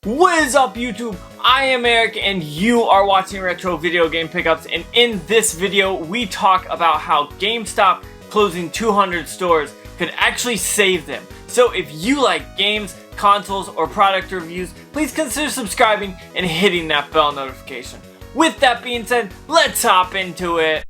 What is up, YouTube? I am Eric and you are watching Retro Video Game Pickups, and in this video we talk about how GameStop closing 200 stores could actually save them. So if you like games, consoles, or product reviews, please consider subscribing and hitting that bell notification. With that being said, let's hop into it.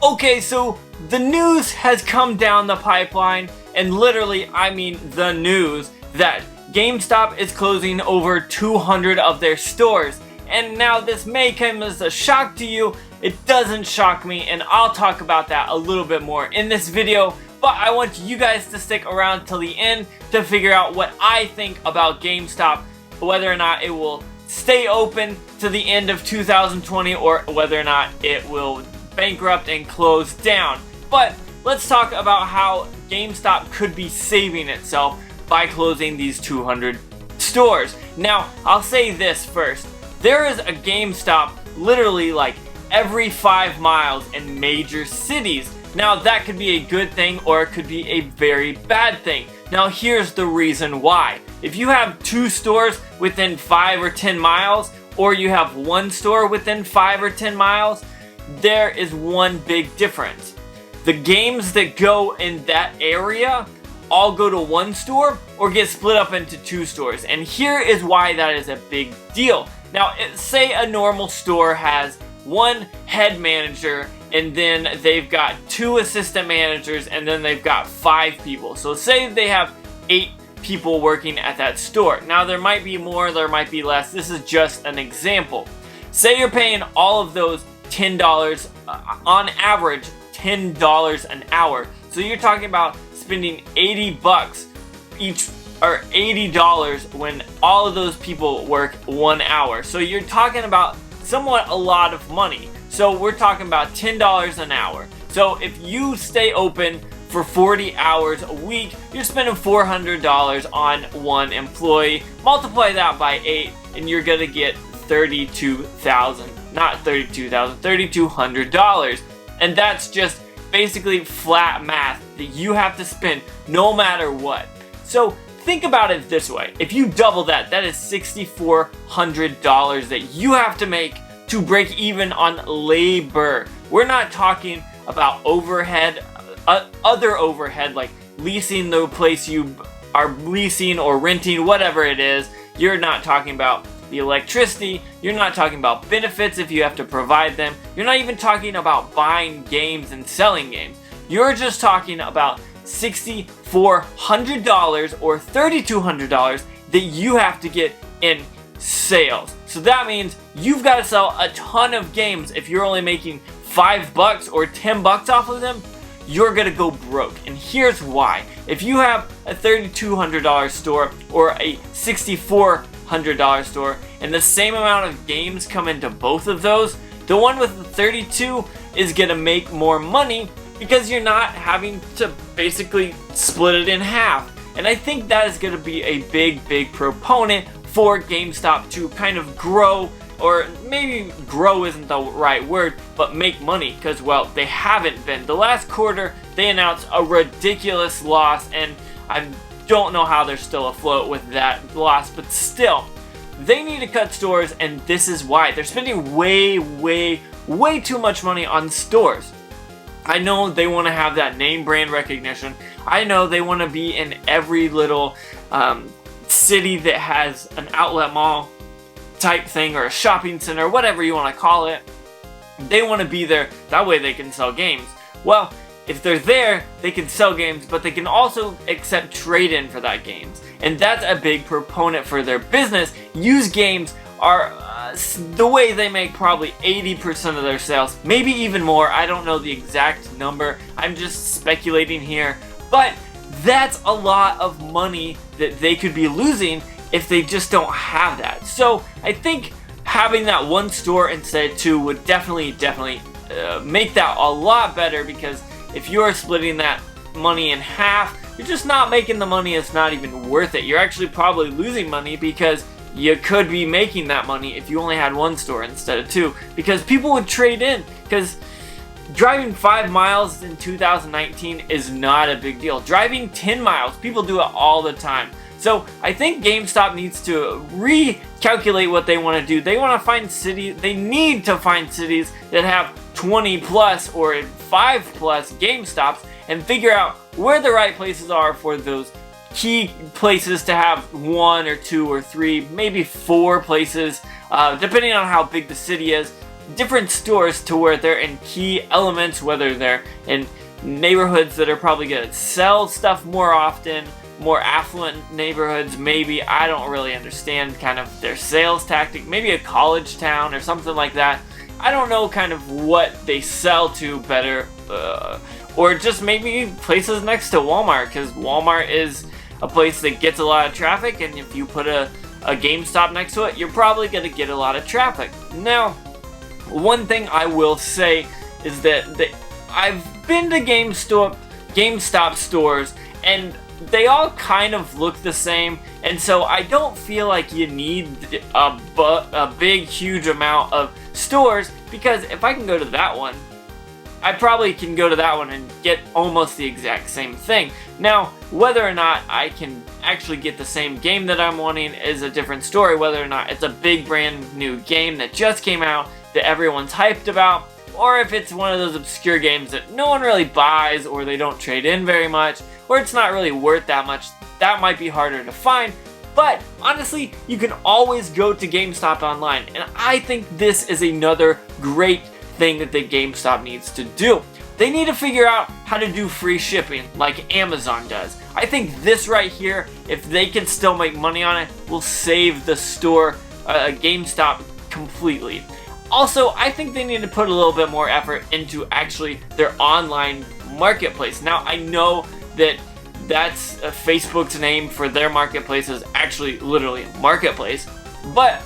Okay, so the news has come down the pipeline, and literally, I mean the news, that GameStop is closing over 200 of their stores. And now this may come as a shock to you. It doesn't shock me, and I'll talk about that a little bit more in this video. But I want you guys to stick around till the end to figure out what I think about GameStop, whether or not it will stay open to the end of 2020 or whether or not it will bankrupt and close down. But let's talk about how GameStop could be saving itself by closing these 200 stores. Now, I'll say this first. There is a GameStop literally like every 5 miles in major cities. Now, that could be a good thing or it could be a very bad thing. Now, here's the reason why. If you have 2 stores within 5 or 10 miles, or you have 1 store within 5 or 10 miles, there is one big difference. The games that go in that area all go to 1 store or get split up into 2 stores. And here is why that is a big deal. Now, say a normal store has 1 head manager and then they've got 2 assistant managers and then they've got 5 people. So say they have 8 people working at that store. Now, there might be more, there might be less. This is just an example. Say you're paying all of those $10, on average $10 an hour. So you're talking about spending 80 bucks each, or $80 when all of those people work 1 hour. So you're talking about somewhat a lot of money. So we're talking about $10 an hour. So if you stay open for 40 hours a week, you're spending $400 on 1 employee. Multiply that by 8 and you're gonna get $3,200. And that's just basically flat math that you have to spend no matter what. So think about it this way. If you double that, that is $6,400 that you have to make to break even on labor. We're not talking about overhead, other overhead like leasing the place you are leasing or renting, whatever it is. You're not talking about the electricity, you're not talking about benefits if you have to provide them, you're not even talking about buying games and selling games. You're just talking about $6,400 or $3,200 that you have to get in sales. So that means you've got to sell a ton of games. If you're only making 5 bucks or 10 bucks off of them, you're gonna go broke. And here's why. If you have a $3,200 store or a $6,400 store and the same amount of games come into both of those, the one with the 32 is gonna make more money because you're not having to basically split it in half. And I think that is gonna be a big proponent for GameStop to kind of grow, or maybe grow isn't the right word, but make money, because, well, they haven't been. The last quarter, they announced a ridiculous loss, and I don't know how they're still afloat with that loss, but still, they need to cut stores, and this is why. They're spending way too much money on stores. I know they want to have that name brand recognition. I know they want to be in every little city that has an outlet mall type thing or a shopping center, whatever you want to call it. They want to be there, that way they can sell games. Well, if they're there, they can sell games, but they can also accept trade-in for that games. And that's a big proponent for their business. Used games are the way they make probably 80% of their sales, maybe even more. I don't know the exact number. I'm just speculating here. But that's a lot of money that they could be losing if they just don't have that. So I think having that 1 store instead of 2 would definitely make that a lot better, because if you are splitting that money in half, you're just not making the money. It's not even worth it. You're actually probably losing money because you could be making that money if you only had 1 store instead of 2, because people would trade in, because driving 5 miles in 2019 is not a big deal. Driving 10 miles, people do it all the time. So I think GameStop needs to recalculate what they want to do. They want to find cities, they need to find cities that have 20 plus or 5 plus GameStops and figure out where the right places are for those key places to have 1 or 2 or 3, maybe 4 places, depending on how big the city is. Different stores to where they're in key elements, whether they're in neighborhoods that are probably going to sell stuff more often, more affluent neighborhoods, maybe. I don't really understand kind of their sales tactic. Maybe a college town or something like that. I don't know kind of what they sell to better, or just maybe places next to Walmart, because Walmart is a place that gets a lot of traffic, and if you put a GameStop next to it, you're probably going to get a lot of traffic. Now, one thing I will say is that I've been to GameStop stores, and they all kind of look the same, and so I don't feel like you need a big, huge amount of stores, because if I can go to that one, I probably can go to that one and get almost the exact same thing. Now, whether or not I can actually get the same game that I'm wanting is a different story, whether or not it's a big brand new game that just came out that everyone's hyped about, or if it's one of those obscure games that no one really buys, or they don't trade in very much, or it's not really worth that much. That might be harder to find, but honestly, you can always go to GameStop online, and I think this is another great thing that the GameStop needs to do. They need to figure out how to do free shipping like Amazon does. I think this right here, if they can still make money on it, will save the store, GameStop, completely. Also, I think they need to put a little bit more effort into actually their online marketplace. Now, I know that that's Facebook's name for their marketplace is actually literally marketplace, but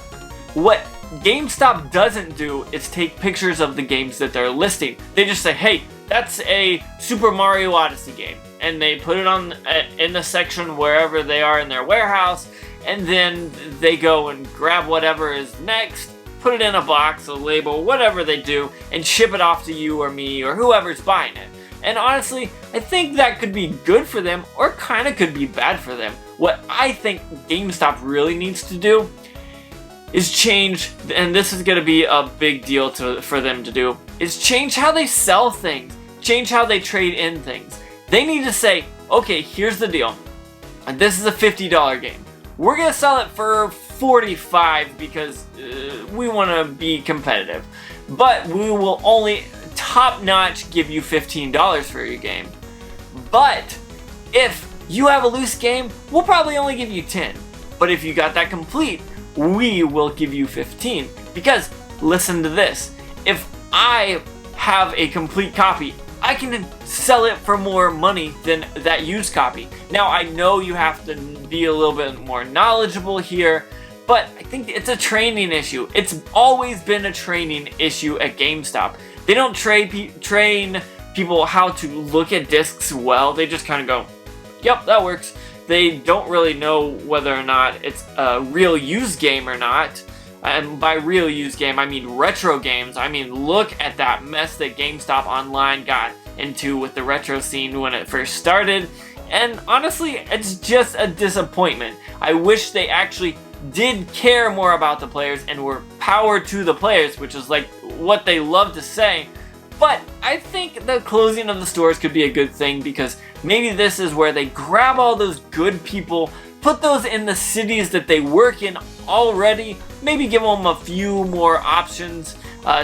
what GameStop doesn't do is take pictures of the games that they're listing. They just say, hey, that's a Super Mario Odyssey game, and they put it on in the section wherever they are in their warehouse, and then they go and grab whatever is next, put it in a box, a label, whatever they do, and ship it off to you or me or whoever's buying it. And honestly, I think that could be good for them, or kind of could be bad for them. What I think GameStop really needs to do is change, and this is going to be a big deal for them to do, is change how they sell things, change how they trade in things. They need to say, okay, here's the deal, and this is a $50 game. We're going to sell it for $45 because we want to be competitive, but we will only top-notch give you $15 for your game. But if you have a loose game, we'll probably only give you 10. But if you got that complete, we will give you 15. Because, listen to this, if I have a complete copy, I can sell it for more money than that used copy. Now, I know you have to be a little bit more knowledgeable here, but I think it's a training issue. It's always been a training issue at GameStop. They don't train people how to look at discs well. They just kind of go, yep, that works. They don't really know whether or not it's a real used game or not. And by real used game, I mean retro games. I mean, look at that mess that GameStop Online got into with the retro scene when it first started. And honestly, it's just a disappointment. I wish they actually did care more about the players and were power to the players, which is like what they love to say. But I think the closing of the stores could be a good thing, because maybe this is where they grab all those good people, put those in the cities that they work in already, maybe give them a few more options,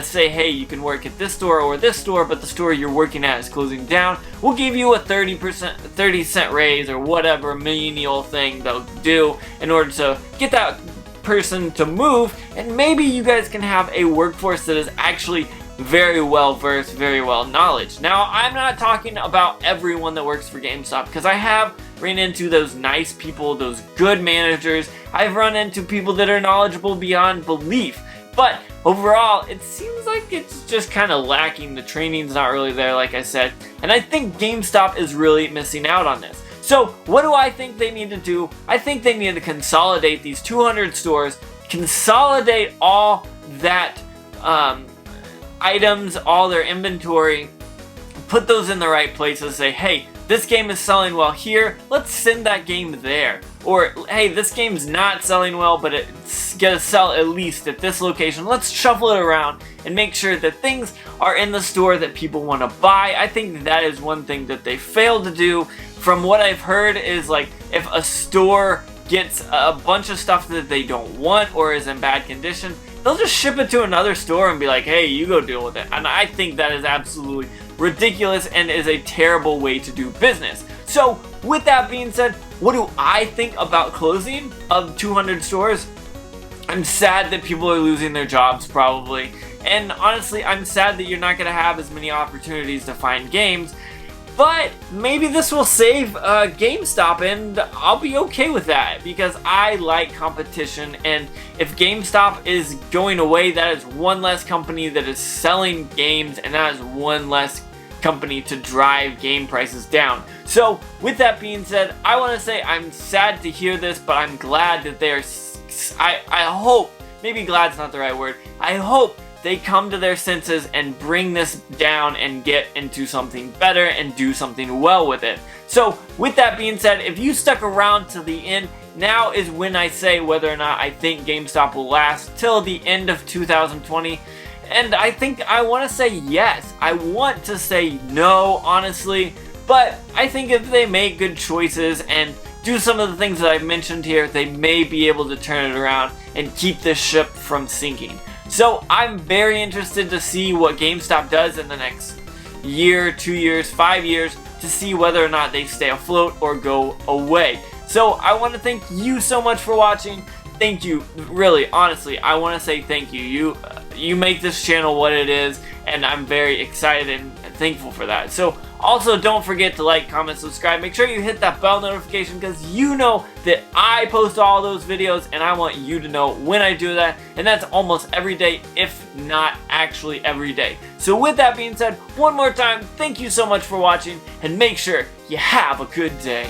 say, hey, you can work at this store or this store, but the store you're working at is closing down. We'll give you a 30% raise or whatever menial thing they'll do in order to get that person to move, and maybe you guys can have a workforce that is actually very well versed, very well knowledge. Now, I'm not talking about everyone that works for GameStop, because I have run into those nice people, those good managers. I've run into people that are knowledgeable beyond belief, but overall, it seems like it's just kind of lacking. The training's not really there, like I said, and I think GameStop is really missing out on this. So, what do I think they need to do? I think they need to consolidate these 200 stores, consolidate all that, items, all their inventory, put those in the right places. Say, hey, this game is selling well here, let's send that game there. Or, hey, this game's not selling well, but it's gonna sell at least at this location. Let's shuffle it around and make sure that things are in the store that people want to buy. I think that is one thing that they failed to do. From what I've heard is, like, if a store gets a bunch of stuff that they don't want or is in bad condition, they'll just ship it to another store and be like, hey, you go deal with it. And I think that is absolutely ridiculous and is a terrible way to do business. So with that being said, what do I think about closing of 200 stores? I'm sad that people are losing their jobs probably, and honestly I'm sad that you're not going to have as many opportunities to find games, but maybe this will save GameStop, and I'll be okay with that because I like competition. And if GameStop is going away, that is one less company that is selling games, and that is one less company to drive game prices down. So with that being said, I want to say I'm sad to hear this, but I'm glad that they are, I hope, maybe glad's not the right word, I hope they come to their senses and bring this down and get into something better and do something well with it. So with that being said, if you stuck around to the end, now is when I say whether or not I think GameStop will last till the end of 2020. And I think I want to say yes. I want to say no, honestly. But I think if they make good choices and do some of the things that I've mentioned here, they may be able to turn it around and keep this ship from sinking. So I'm very interested to see what GameStop does in the next year, 2 years, 5 years, to see whether or not they stay afloat or go away. So I want to thank you so much for watching. Thank you, really, honestly, I want to say thank you. You make this channel what it is, and I'm very excited and thankful for that. So also don't forget to like, comment, subscribe. Make sure you hit that bell notification because you know that I post all those videos and I want you to know when I do that, and that's almost every day, if not actually every day. So with that being said, one more time, thank you so much for watching, and make sure you have a good day.